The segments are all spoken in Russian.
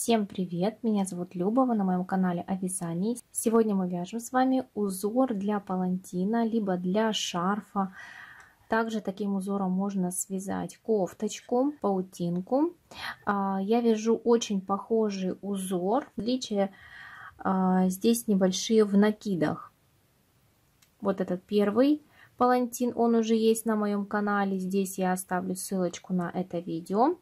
Всем привет! Меня зовут Люба, вы на моем канале о вязании. Сегодня мы вяжем с вами узор для палантина, либо для шарфа. Также таким узором можно связать кофточку, паутинку. Я вяжу очень похожий узор. Отличия здесь небольшие в накидах. Вот этот первый палантин, он уже есть на моем канале. Здесь я оставлю ссылочку на это видео.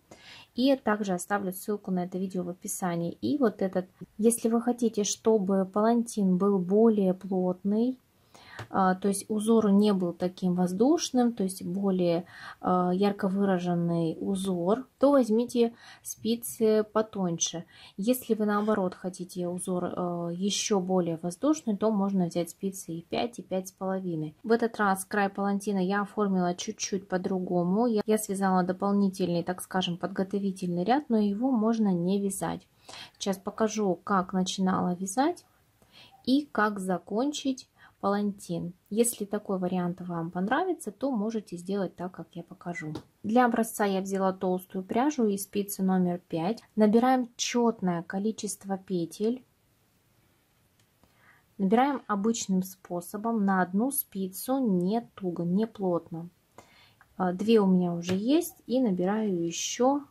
И также оставлю ссылку на это видео в описании. И вот этот, если вы хотите, чтобы палантин был более плотный, то есть узор не был таким воздушным, то есть более ярко выраженный узор, то возьмите спицы потоньше. Если вы наоборот хотите узор еще более воздушный, то можно взять спицы и 5, и 5,5. В этот раз край палантина я оформила чуть-чуть по-другому. Я связала дополнительный, так скажем, подготовительный ряд, но его можно не вязать. Сейчас покажу, как начинала вязать и как закончить палантин. Если такой вариант вам понравится, то можете сделать так, как я покажу. Для образца я взяла толстую пряжу и спицы номер 5. Набираем четное количество петель. Набираем обычным способом на одну спицу, не туго, не плотно. 2 у меня уже есть, и набираю еще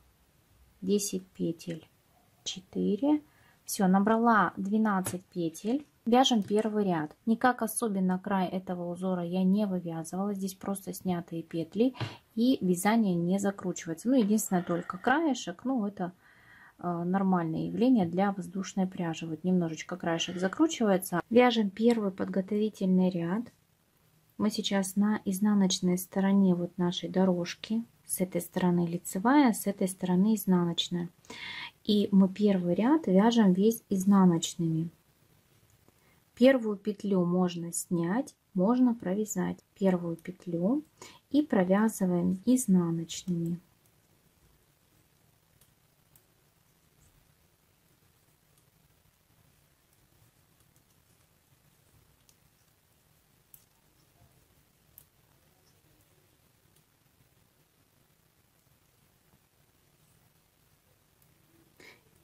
10 петель. 4. Все, набрала 12 петель. Вяжем первый ряд. Никак особенно край этого узора я не вывязывала. Здесь просто снятые петли и вязание не закручивается. Ну, единственное, только краешек. Ну, это нормальное явление для воздушной пряжи. Вот немножечко краешек закручивается. Вяжем первый подготовительный ряд. Мы сейчас на изнаночной стороне вот нашей дорожки. С этой стороны лицевая, с этой стороны изнаночная. И мы первый ряд вяжем весь изнаночными. Первую петлю можно снять, можно провязать. Первую петлю и провязываем изнаночными.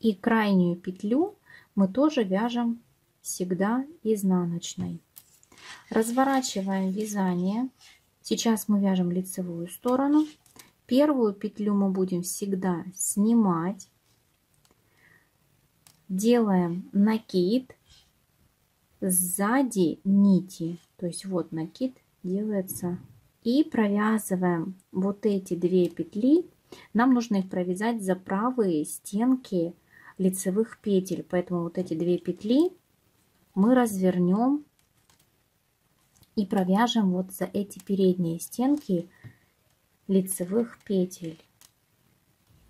И крайнюю петлю мы тоже вяжем всегда изнаночной. Разворачиваем вязание. Сейчас мы вяжем лицевую сторону. Первую петлю мы будем всегда снимать. Делаем накид сзади нити. То есть вот накид делается. И провязываем вот эти 2 петли. Нам нужно их провязать за правые стенки лицевых петель. Поэтому вот эти 2 петли мы развернем и провяжем вот за эти передние стенки лицевых петель.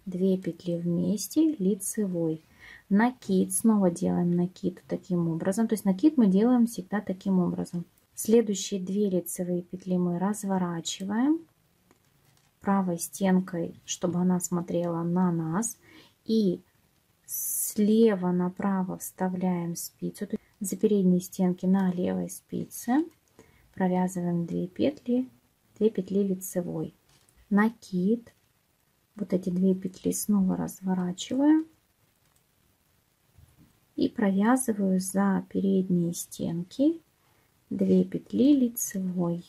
2 петли вместе, лицевой. Накид, снова делаем накид таким образом. То есть накид мы делаем всегда таким образом. Следующие 2 лицевые петли мы разворачиваем правой стенкой, чтобы она смотрела на нас. И слева направо вставляем спицу. За передние стенки на левой спице провязываем 2 петли, 2 петли лицевой. Накид. Вот эти 2 петли снова разворачиваю и провязываю за передние стенки 2 петли лицевой.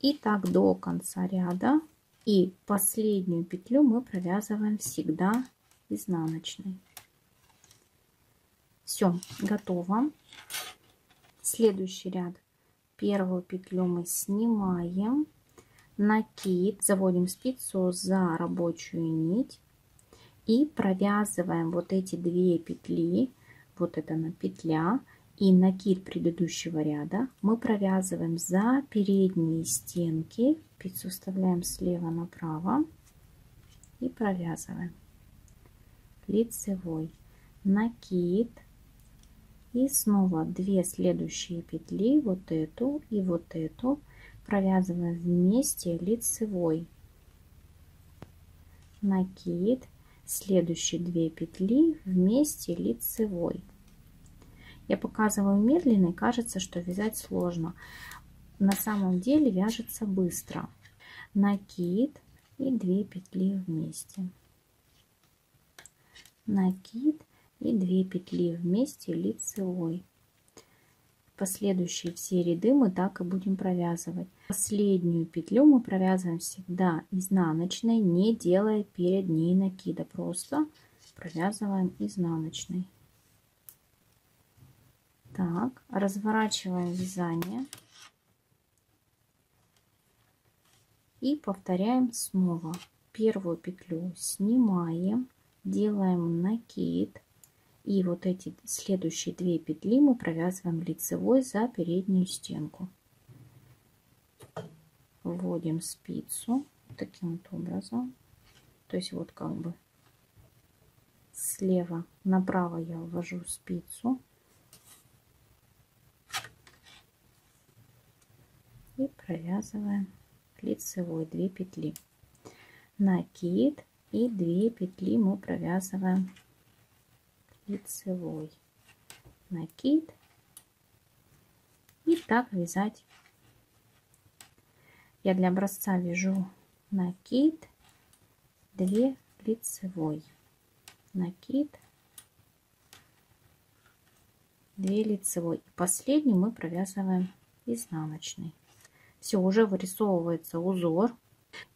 И так до конца ряда. И последнюю петлю мы провязываем всегда изнаночной. Все, готово. Следующий ряд. Первую петлю мы снимаем, накид, заводим спицу за рабочую нить и провязываем вот эти 2 петли. Вот это на петля и накид предыдущего ряда мы провязываем за передние стенки. Спицу вставляем слева направо и провязываем. Лицевой, накид. И снова 2 следующие петли, вот эту и вот эту, провязываем вместе лицевой. Накид, следующие 2 петли вместе лицевой. Я показываю медленно, и кажется, что вязать сложно. На самом деле вяжется быстро. Накид и 2 петли вместе. Накид, и 2 петли вместе лицевой. Последующие все ряды мы так и будем провязывать. Последнюю петлю мы провязываем всегда изнаночной, не делая перед ней накида, просто провязываем изнаночной. Так, разворачиваем вязание и повторяем снова. Первую петлю снимаем, делаем накид. И вот эти следующие 2 петли мы провязываем лицевой за переднюю стенку. Вводим спицу таким вот образом. То есть вот как бы слева направо я ввожу спицу. И провязываем лицевой 2 петли. Накид и 2 петли мы провязываем лицевой, накид, и так вязать. Я для образца вяжу накид, 2 лицевой, накид, 2 лицевой. И последний мы провязываем изнаночной. Все, уже вырисовывается узор.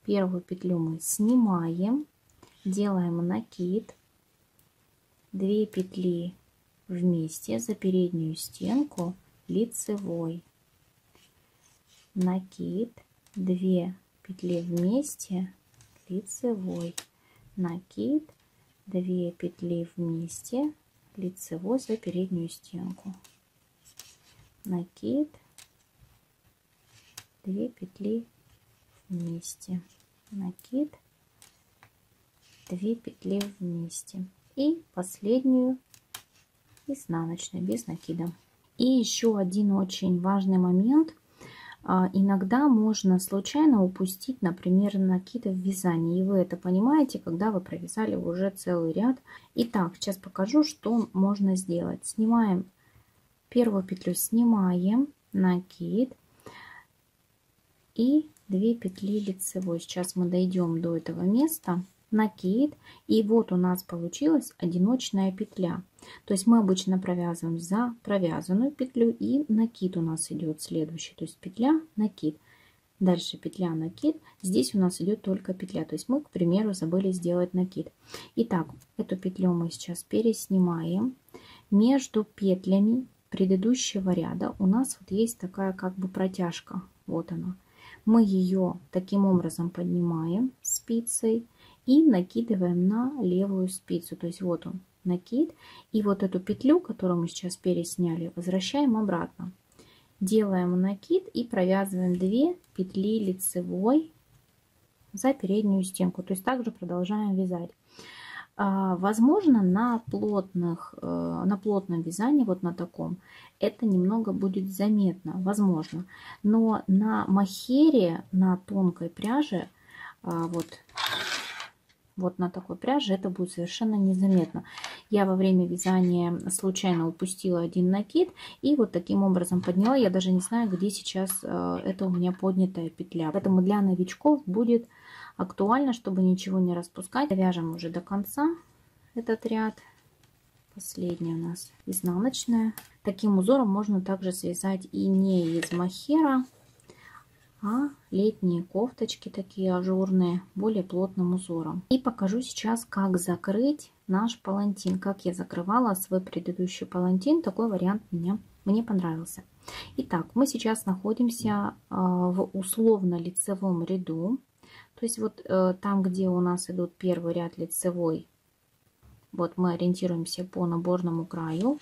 Первую петлю мы снимаем, делаем накид, 2 петли вместе за переднюю стенку лицевой, накид, 2 петли вместе лицевой, накид, 2 петли вместе лицевой за переднюю стенку, накид, 2 петли вместе, накид, 2 петли вместе. И последнюю изнаночной без накида. И еще один очень важный момент. Иногда можно случайно упустить, например, накиды в вязании. И вы это понимаете, когда вы провязали уже целый ряд. Итак, сейчас покажу, что можно сделать. Снимаем первую петлю, снимаем накид и 2 петли лицевой. Сейчас мы дойдем до этого места. Накид, и вот у нас получилась одиночная петля. То есть мы обычно провязываем за провязанную петлю, и накид у нас идет следующий, то есть петля, накид, дальше петля, накид. Здесь у нас идет только петля, то есть мы, к примеру, забыли сделать накид. Итак, эту петлю мы сейчас переснимаем. Между петлями предыдущего ряда у нас вот есть такая как бы протяжка, вот она. Мы ее таким образом поднимаем спицей и накидываем на левую спицу. То есть вот он накид. И вот эту петлю, которую мы сейчас пересняли, возвращаем обратно. Делаем накид и провязываем 2 петли лицевой за переднюю стенку. То есть также продолжаем вязать. Возможно, на плотном вязании, вот на таком, это немного будет заметно, возможно. Но на махере, на тонкой пряже, вот на такой пряже это будет совершенно незаметно. Я во время вязания случайно упустила один накид и вот таким образом подняла. Я даже не знаю, где сейчас это у меня поднятая петля. Поэтому для новичков будет актуально, чтобы ничего не распускать. Вяжем уже до конца этот ряд. Последняя у нас изнаночная. Таким узором можно также связать и не из махера, а летние кофточки такие ажурные, более плотным узором. И покажу сейчас, как закрыть наш палантин. Как я закрывала свой предыдущий палантин. Такой вариант мне понравился. Итак, мы сейчас находимся в условно-лицевом ряду. То есть вот там, где у нас идут первый ряд лицевой, вот мы ориентируемся по наборному краю.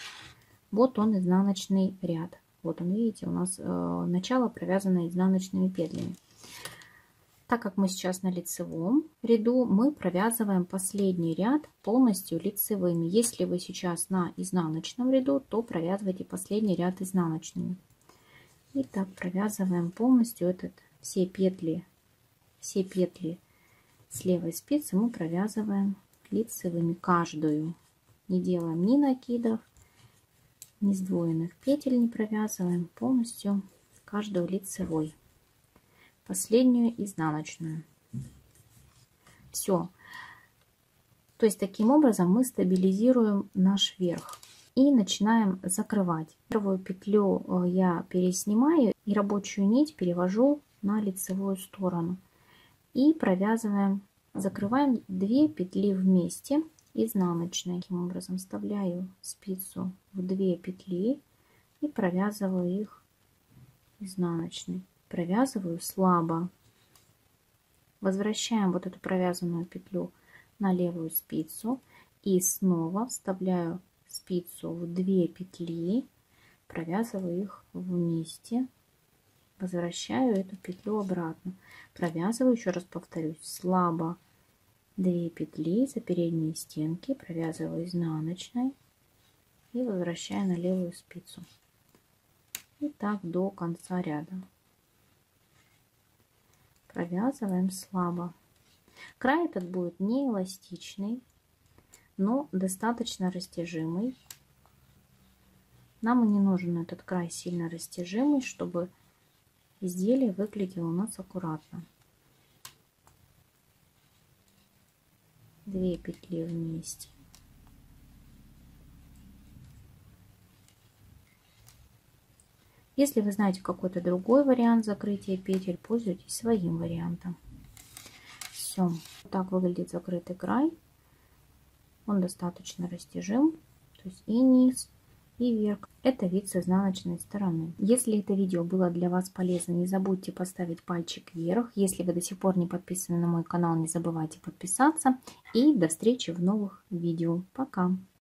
Вот он, изнаночный ряд. Вот он, видите, у нас начало провязано изнаночными петлями. Так как мы сейчас на лицевом ряду, мы провязываем последний ряд полностью лицевыми. Если вы сейчас на изнаночном ряду, то провязывайте последний ряд изнаночными. Итак, провязываем полностью все петли с левой спицы мы провязываем лицевыми каждую. Не делаем ни накидов, ни сдвоенных петель не провязываем, полностью каждую лицевой. Последнюю изнаночную. Все. То есть таким образом мы стабилизируем наш верх. И начинаем закрывать. Первую петлю я переснимаю и рабочую нить перевожу на лицевую сторону. И провязываем, закрываем 2 петли вместе изнаночной. Таким образом вставляю спицу в 2 петли и провязываю их изнаночной. Провязываю слабо. Возвращаем вот эту провязанную петлю на левую спицу и снова вставляю спицу в 2 петли, провязываю их вместе, возвращаю эту петлю обратно, провязываю, еще раз повторюсь, слабо 2 петли за передние стенки, провязываю изнаночной и возвращаю на левую спицу. И так до конца ряда. Провязываем слабо. Край этот будет не эластичный, но достаточно растяжимый. Нам и не нужен этот край сильно растяжимый, чтобы изделие выглядело у нас аккуратно. 2 петли вместе. Если вы знаете какой-то другой вариант закрытия петель, пользуйтесь своим вариантом. Все. Так выглядит закрытый край. Он достаточно растяжим, то есть и низ, и верх. Это вид с изнаночной стороны. Если это видео было для вас полезно, не забудьте поставить пальчик вверх. Если вы до сих пор не подписаны на мой канал, не забывайте подписаться. И до встречи в новых видео. Пока!